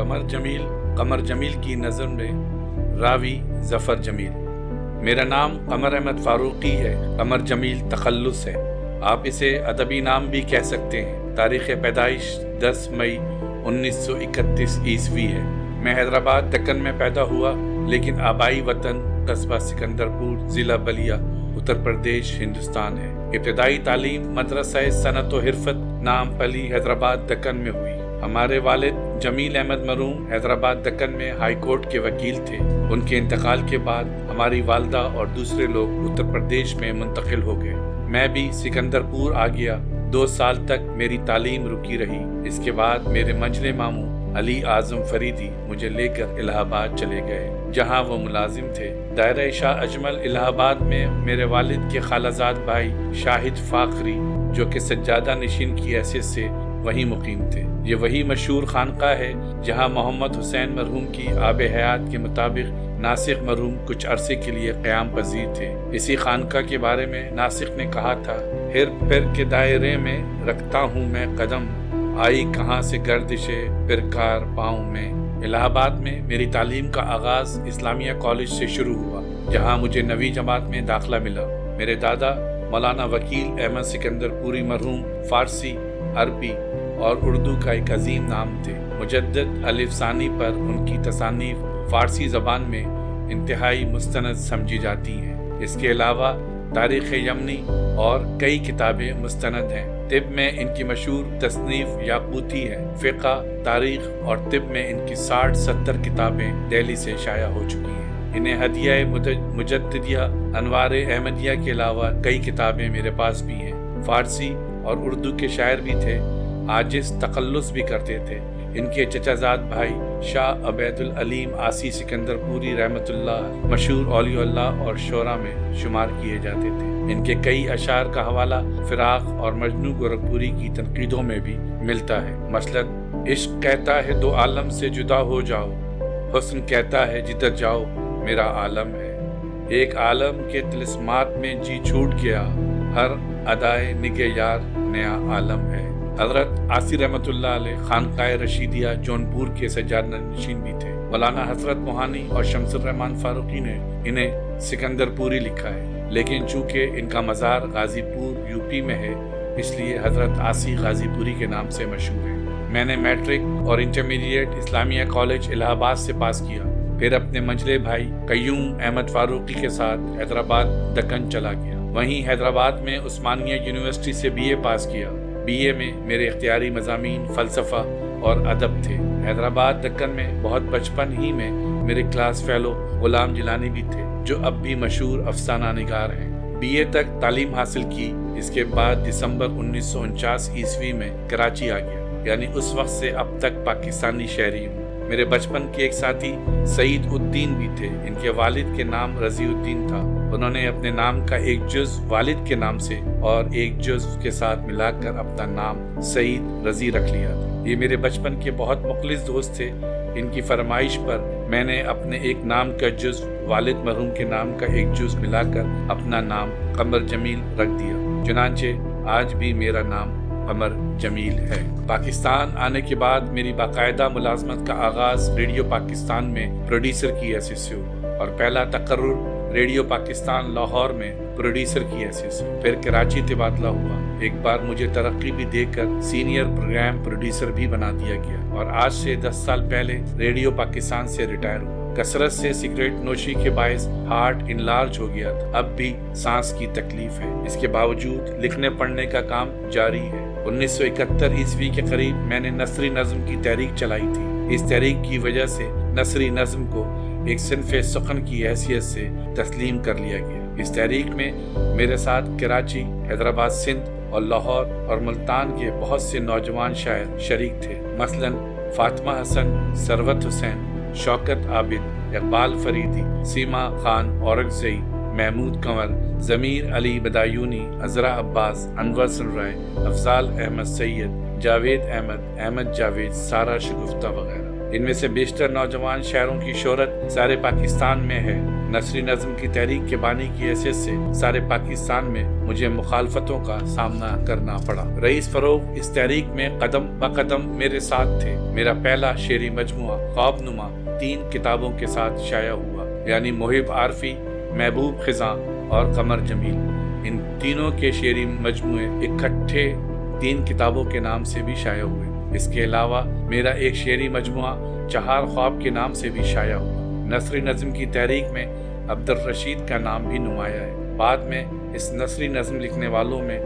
قمر جمیل کی نظم میں راوی ظفر جمیل۔ میرا نام قمر احمد فاروقی ہے، قمر جمیل تخلص ہے، آپ اسے ادبی نام بھی کہہ سکتے ہیں۔ تاریخ پیدائش 10 مئی 1931 عیسوی ہے۔ میں حیدرآباد دکن میں پیدا ہوا، لیکن آبائی وطن قصبہ سکندرپور، ضلع بلیا، اتر پردیش، ہندوستان ہے۔ ابتدائی تعلیم مدرسہ صنعت و حرفت نامپلی حیدرآباد دکن میں ہوئی۔ ہمارے والد جمیل احمد مرحوم حیدرآباد دکن میں ہائی کورٹ کے وکیل تھے۔ ان کے انتقال کے بعد ہماری والدہ اور دوسرے لوگ اتر پردیش میں منتقل ہو گئے۔ میں بھی سکندرپور آ گیا۔ 2 سال تک میری تعلیم رکی رہی۔ اس کے بعد میرے منجلے ماموں علی اعظم فریدی مجھے لے کر الہ آباد چلے گئے، جہاں وہ ملازم تھے۔ دائرہ شاہ اجمل الہ آباد میں میرے والد کے خالہ زاد بھائی شاہد فاخری، جو کہ سجادہ نشین کی حیثیت سے وہیں مقیم تھے۔ یہ وہی مشہور خانقاہ ہے جہاں محمد حسین مرحوم کی آب حیات کے مطابق ناسخ مرحوم کچھ عرصے کے لیے قیام پذیر تھے۔ اسی خانقاہ کے بارے میں ناسخ نے کہا تھا، ہر پھر کے دائرے میں رکھتا ہوں میں قدم، آئی کہاں سے گردش پرکار پاؤں میں۔ الہ آباد میں میری تعلیم کا آغاز اسلامیہ کالج سے شروع ہوا، جہاں مجھے 9ویں جماعت میں داخلہ ملا۔ میرے دادا مولانا وکیل احمد سکندرپوری مرحوم فارسی، عربی اور اردو کا ایک عظیم نام تھے۔ مجدد الف ثانی پر ان کی تصانیف فارسی زبان میں انتہائی مستند سمجھی جاتی ہیں۔ اس کے علاوہ تاریخ یمنی اور کئی کتابیں مستند ہیں۔ طب میں ان کی مشہور تصنیف یاقوتی ہے۔ فقہ، تاریخ اور طب میں ان کی 60-70 کتابیں دہلی سے شائع ہو چکی ہیں۔ انہیں ہدیہ مجددیہ انوار احمدیہ کے علاوہ کئی کتابیں میرے پاس بھی ہیں۔ فارسی اور اردو کے شاعر بھی تھے، عاجز تخلص بھی کرتے تھے۔ ان کے چچا زاد بھائی شاہ عبید العلیم آسی سکندرپوری رحمۃ اللہ مشہور اولیاء اللہ اور شعراء میں شمار کیے جاتے تھے۔ ان کے کئی اشعار کا حوالہ فراق اور مجنوں گورکھپوری کی تنقیدوں میں بھی ملتا ہے۔ مثلاً عشق کہتا ہے 2 عالم سے جدا ہو جاؤ، حسن کہتا ہے جدھر جاؤ میرا عالم ہے، ایک عالم کے طلسمات میں جی چھوٹ گیا، ہر ادائے نگہ یار نیا عالم ہے۔ حضرت آسی رحمۃ اللہ علیہ خانقاہ رشیدیہ جونپور کے سجادہ نشین بھی تھے۔ مولانا حضرت موہانی اور شمس الرحمان فاروقی نے انہیں سکندرپوری لکھا ہے، لیکن چونکہ ان کا مزار غازی پور یوپی میں ہے، اس لیے حضرت آسی غازی پوری کے نام سے مشہور ہے۔ میں نے میٹرک اور انٹرمیڈیٹ اسلامیہ کالج الہ آباد سے پاس کیا، پھر اپنے منجلے بھائی قیوم احمد فاروقی کے ساتھ حیدرآباد دکن چلا گیا۔ وہیں حیدرآباد میں عثمانیہ یونیورسٹی سے BA پاس کیا۔ BA میں میرے اختیاری مضامین فلسفہ اور ادب تھے۔ حیدرآباد دکن میں بہت بچپن ہی میں میرے کلاس فیلو غلام جیلانی بھی تھے، جو اب بھی مشہور افسانہ نگار ہیں۔ BA تک تعلیم حاصل کی۔ اس کے بعد دسمبر 1949 عیسوی میں کراچی آ گیا، یعنی اس وقت سے اب تک پاکستانی شہری ہوں۔ میرے بچپن کے ایک ساتھی سعید الدین بھی تھے۔ ان کے والد کے نام رضی الدین تھا۔ انہوں نے اپنے نام کا ایک جز والد کے نام سے اور ایک جز کے ساتھ ملا کر اپنا نام سعید رضی رکھ لیا تھا۔ یہ میرے بچپن کے بہت مخلص دوست تھے۔ ان کی فرمائش پر میں نے اپنے ایک نام کا جز والد مرحوم کے نام کا ایک جز ملا کر اپنا نام قمر جمیل رکھ دیا۔ چنانچہ آج بھی میرا نام قمر جمیل ہے۔ پاکستان آنے کے بعد میری باقاعدہ ملازمت کا آغاز ریڈیو پاکستان میں پروڈیوسر کی حیثیت سے ہوا، اور پہلا تقرر ریڈیو پاکستان لاہور میں پروڈیوسر کی حیثیت سے، پھر کراچی تبادلہ ہوا۔ ایک بار مجھے ترقی بھی دے کر سینئر پروگرام پروڈیوسر بھی بنا دیا گیا، اور آج سے 10 سال پہلے ریڈیو پاکستان سے ریٹائر ہوا۔ کثرت سے سگریٹ نوشی کے باعث ہارٹ انلارج ہو گیا تھا، اب بھی سانس کی تکلیف ہے۔ اس کے باوجود لکھنے پڑھنے کا کام جاری ہے۔ 1971 عیسوی کے قریب میں نے نثری نظم کی تحریک چلائی تھی۔ اس تحریک کی وجہ سے نثری نظم کو ایک صنف سخن کی حیثیت سے تسلیم کر لیا گیا۔ اس تحریک میں میرے ساتھ کراچی، حیدرآباد، سندھ اور لاہور اور ملتان کے بہت سے نوجوان شاعر شریک تھے، مثلاً فاطمہ حسن، ثروت حسین، شوکت عابد، اقبال فریدی، سیما خان اورنگزئی، محمود کنور، ضمیر علی بدایونی، عذرا عباس، انور سنرائے، افضال احمد سید، جاوید احمد، احمد جاوید، سارا شگفتہ وغیرہ۔ ان میں سے بیشتر نوجوان شاعروں کی شہرت سارے پاکستان میں ہے۔ नसरी नज़्म की तहरीक के बानी की हैसियत से सारे पाकिस्तान में मुझे मुखालफतों का सामना करना पड़ा। रईस फरोग इस तहरीक में कदम ब कदम मेरे साथ थे। मेरा पहला शेरी मजमुआ ख्वाबनुमा 3 किताबों के साथ शाया हुआ, यानी मुहिब आरफी, महबूब खिज़ां और कमर जमील। इन तीनों के शेरी मजमुए इकट्ठे 3 किताबों के नाम से भी शाया हुए। इसके अलावा मेरा एक शेरी मजमुआ चहार ख्वाब के नाम से भी शाया हुआ। नसरी नज़्म की तहरीक में अब्दुल रशीद का नाम भी नुमाया है। बाद में इस नसरी नज़्म लिखने वालों में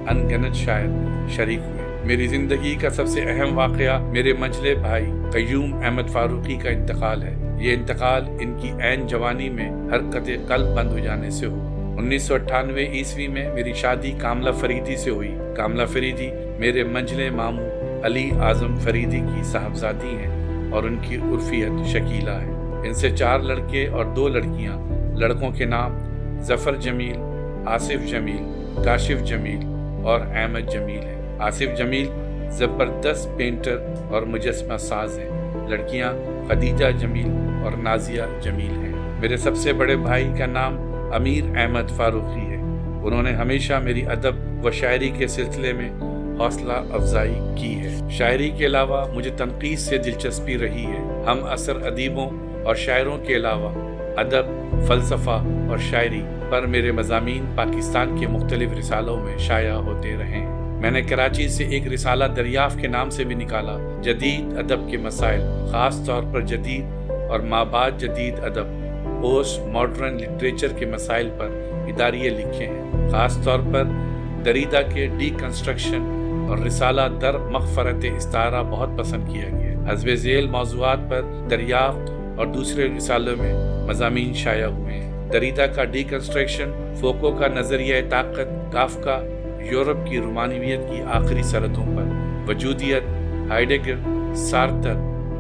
अनगिनत शायर शरीक हुए। मेरी ज़िंदगी का सबसे अहम वाक़या मेरे मंझले भाई क़य्यूम अहमद फ़ारूक़ी का इंतकाल है। ये इंतकाल इनकी ऐन जवानी में हरकत क़ल्ब बंद हो जाने से हुआ। 1998 ईस्वी में मेरी शादी कामला फरीदी से हुई। कामला फरीदी मेरे मंझले मामू अली आज़म फरीदी की साहबजादी हैं और उनकी उर्फियत शकीला है। इनसे 4 लड़के और 2 लड़कियां। लड़कों के नाम ज़फ़र जमील, आसिफ जमील, काशिफ जमील और अहमद जमील हैं। आसिफ जमील ज़बरदस्त पेंटर और मुजस्समा साज हैं। लड़कियां खदीजा जमील और नाजिया जमील हैं। मेरे सबसे बड़े भाई का नाम अमीर अहमद फ़ारूक़ी है। उन्होंने हमेशा मेरी अदब व शायरी के सिलसिले में हौसला अफजाई की है। शायरी के अलावा मुझे तनक़ीद से दिलचस्पी रही है। हम असर अदीबों और शायरों के अलावा अदब, फ़लसफ़ा और शायरी पर मेरे मज़ामीन पाकिस्तान के मुख्तलिफ रिसालों में शाया होते रहे हैं। मैंने कराची से एक रिसाला दरियाफ़्त के नाम से भी निकाला। जदीद अदब के मसाइल, ख़ास तौर पर जदीद और माबाद जदीद अदब, पोस्ट मॉडर्न लिटरेचर के मसाइल पर इदारिये लिखे हैं। ख़ास तौर पर दरीदा के डीकंस्ट्रक्शन और रिसाला दर मग़फ़रत इस्तारा बहुत पसंद किया गया। हज़्ब ज़ेल मौज़ूआत पर दरियाफ़्त और दूसरे रिसालों में मज़ामीन शाया हुए हैं। दरीदा का डीकंस्ट्रक्शन, फ़ोको का नज़रिया ताकत, काफ़का यूरोप की रोमानियत की आखिरी सरहदों पर, वजूदियत, हाइडेगर, सार्तर,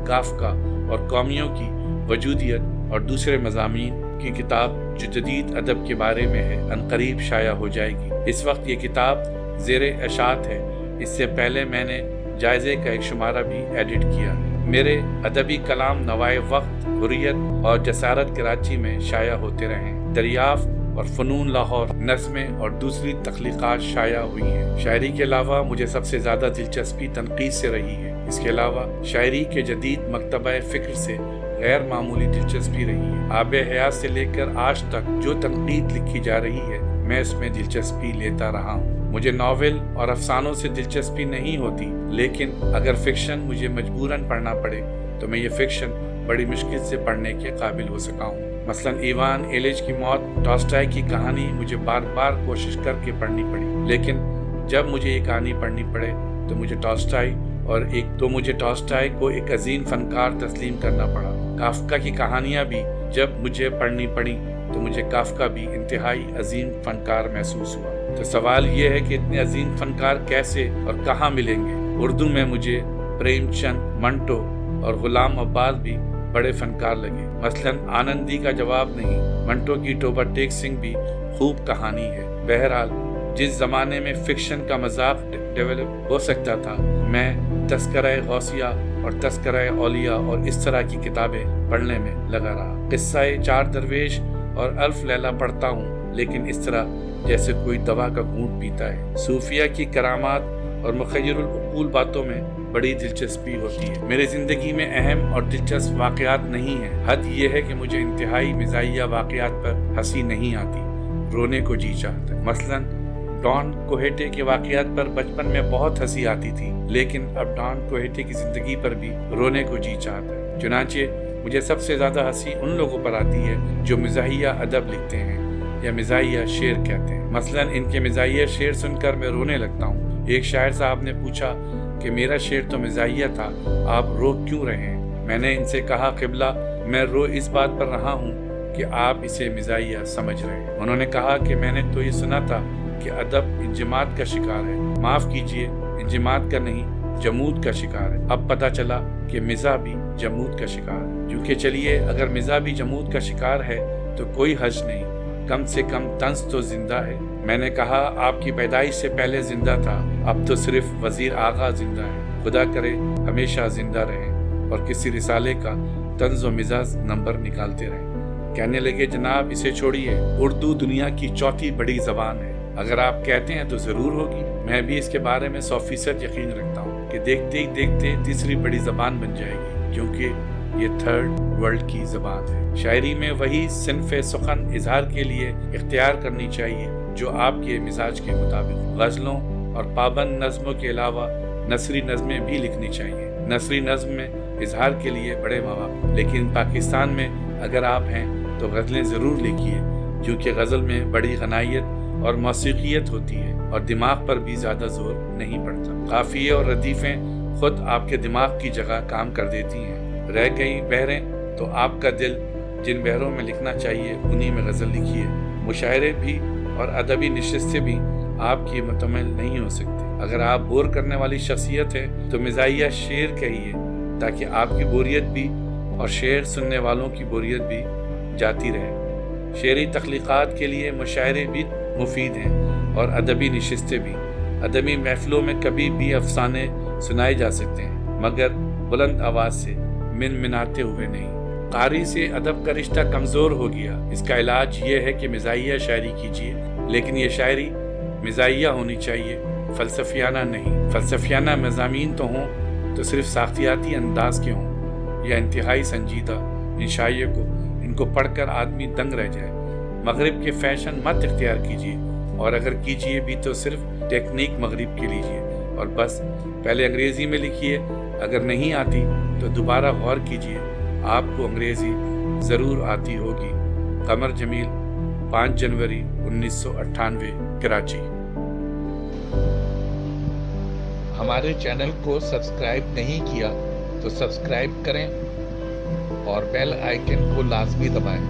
काफ़का और कौमियों की वजूदियत और दूसरे मज़ामीन की किताब जो जदीद अदब के बारे में है अनकरीब शाया हो जाएगी। इस वक्त ये किताब ज़ेरे इशाअत है। इससे पहले मैंने जायज़े का एक शुमारा भी एडिट किया। मेरे अदबी कलाम नवाए वक्त, हुर्रियत और जसारत कराची में शाया होते रहे। दरियाफ़्त और फ़नून लाहौर, नज़्में और दूसरी तख्लीक़ात शाया हुई हैं। शायरी के अलावा मुझे सबसे ज़्यादा दिलचस्पी तनक़ीद से रही है। इसके अलावा शायरी के जदीद मकतबा फ़िक्र से गैर मामूली दिलचस्पी रही है। आब हयात से लेकर आज तक जो तनक़ीद लिखी जा रही है, मैं इसमें दिलचस्पी लेता रहा हूँ। मुझे नावल और अफसानों से दिलचस्पी नहीं होती, लेकिन अगर फ़िक्शन मुझे मजबूरन पढ़ना पड़े तो मैं ये फ़िक्शन बड़ी मुश्किल से पढ़ने के काबिल हो सका हूँ। मसलन इवान इलिच की मौत, टॉल्स्टॉय की कहानी मुझे बार बार कोशिश करके पढ़नी पड़ी, लेकिन जब मुझे ये कहानी पढ़नी पड़े तो मुझे टॉल्स्टॉय को एक अजीम फनकार तस्लीम करना पड़ा। काफ़का की कहानियाँ भी जब मुझे पढ़नी पड़ी तो मुझे काफ़का भी इंतहाई अजीम फनकार महसूस हुआ। तो सवाल ये है कि इतने अजीम फनकार कैसे और कहाँ मिलेंगे। उर्दू में मुझे प्रेमचंद, मंटो और गुलाम अब्बास भी बड़े फनकार लगे। मसलन आनंदी का जवाब नहीं, मंटो की टोबा टेक सिंह भी खूब कहानी है। बहरहाल जिस ज़माने में फ़िक्शन का मजाक डेवलप हो सकता था, मैं तस्करा गौसिया और तस्करा औलिया और इस तरह की किताबें पढ़ने में लगा रहा। किस्सा-ए 4 दरवेश और अल्फ लैला पढ़ता हूँ, लेकिन इस तरह जैसे कोई दवा का घूंट पीता है। सूफिया की करामात और मुखय्यरुल उक़ूल बातों में बड़ी दिलचस्पी होती है। मेरी ज़िंदगी में अहम और दिलचस्प वाक़यात नहीं हैं। हद ये है कि मुझे इंतहाई मिज़ाहिया वाक़यात पर हंसी नहीं आती, रोने को जी चाहता है। मसलन डॉन कोहेटे के वाक़यात पर बचपन में बहुत हंसी आती थी, लेकिन अब डॉन कोहेटे की ज़िंदगी पर भी रोने को जी चाहता है। चुनांचे मुझे सबसे ज़्यादा हंसी उन लोगों पर आती है जो मिज़ाहिया अदब लिखते हैं या मिज़ाहिया शेर कहते हैं। मसलन इनके मिज़ाहिया शेर सुनकर मैं रोने लगता हूँ। एक शायर साहब ने पूछा कि मेरा शेर तो मिज़ाहिया था, आप रो क्यों रहे हैं? मैंने इनसे कहा, क़िबला, मैं रो इस बात पर रहा हूँ कि आप इसे मिज़ाहिया समझ रहे हैं। उन्होंने कहा कि मैंने तो ये सुना था कि अदब इंजमाद का शिकार है। माफ़ कीजिए, इंजमाद का नहीं, जमूद का शिकार है। अब पता चला कि मिज़ा भी जमूद का शिकार है। क्योंकि चलिए, अगर मिज़ा भी जमूद का शिकार है तो कोई हर्ज नहीं, कम से कम तंज तो जिंदा है। मैंने कहा, आपकी पैदाइश से पहले जिंदा था, अब तो सिर्फ वजीर आगा जिंदा है। खुदा करे हमेशा जिंदा रहें और किसी रिसाले का तंज व मिजाज नंबर निकालते रहें। कहने लगे, जनाब इसे छोड़िए, उर्दू दुनिया की चौथी बड़ी जबान है। अगर आप कहते हैं तो जरूर होगी। मैं भी इसके बारे में 100% यकीन रखता हूँ कि देखते ही देखते तीसरी बड़ी जबान बन जाएगी, क्योंकि ये थर्ड वर्ल्ड की जबान है। शायरी में वही सिन्फ़े सुखन इजहार के लिए इख्तियार करनी चाहिए जो आपके मिजाज के मुताबिक। गज़लों और पाबंद नज़्मों के अलावा नसरी नज़में भी लिखनी चाहिए। नसरी नज़्म में इजहार के लिए बड़े मौक़े, लेकिन पाकिस्तान में अगर आप हैं तो गज़लें ज़रूर लिखिए, क्योंकि गज़ल में बड़ी गनायत और मौसीक़ियत होती है और दिमाग पर भी ज़्यादा जोर नहीं पड़ता। काफ़िये और रदीफ़ें खुद आपके दिमाग की जगह काम कर देती हैं। रह गई बहरें तो आपका दिल जिन बहरों में लिखना चाहिए उन्हीं में गज़ल लिखिए। मुशायरे भी और अदबी नशिस्तें भी आपकी मुकम्मल नहीं हो सकती। अगर आप बोर करने वाली शख्सियत है तो मिजाहिया शेर कहिए, ताकि आपकी बोरियत भी और शेर सुनने वालों की बोरियत भी जाती रहे। शेरी तख्लीक़ात के लिए मुशायरे भी मुफीद हैं और अदबी नशिस्तें भी। अदबी महफ़िलों में कभी भी अफसाने सुनाए जा सकते हैं, मगर बुलंद आवाज़ से, मिनमिनाते हुए नहीं। कारी से अदब का रिश्ता कमज़ोर हो गया। इसका इलाज ये है कि मिजाहिया शायरी कीजिए, लेकिन ये शायरी मिजाहिया होनी चाहिए, फ़लसफ़ियाना नहीं। फ़लसफ़ियाना मज़ामीन तो हों तो सिर्फ साख्तियाती अंदाज के हों या इंतहाई संजीदा। इन शायरी को इनको पढ़कर आदमी दंग रह जाए। मगरिब के फैशन मत इख्तियार कीजिए, और अगर कीजिए भी तो सिर्फ टेक्निक मगरिब की लीजिए और बस। पहले अंग्रेज़ी में लिखिए, अगर नहीं आती तो दोबारा गौर कीजिए, आपको अंग्रेज़ी ज़रूर आती होगी। कमर जमील, 5 जनवरी 1998, कराची। हमारे चैनल को सब्सक्राइब नहीं किया तो सब्सक्राइब करें और बेल आइकन को लाजमी दबाएं,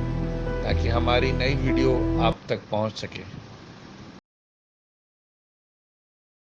ताकि हमारी नई वीडियो आप तक पहुंच सके।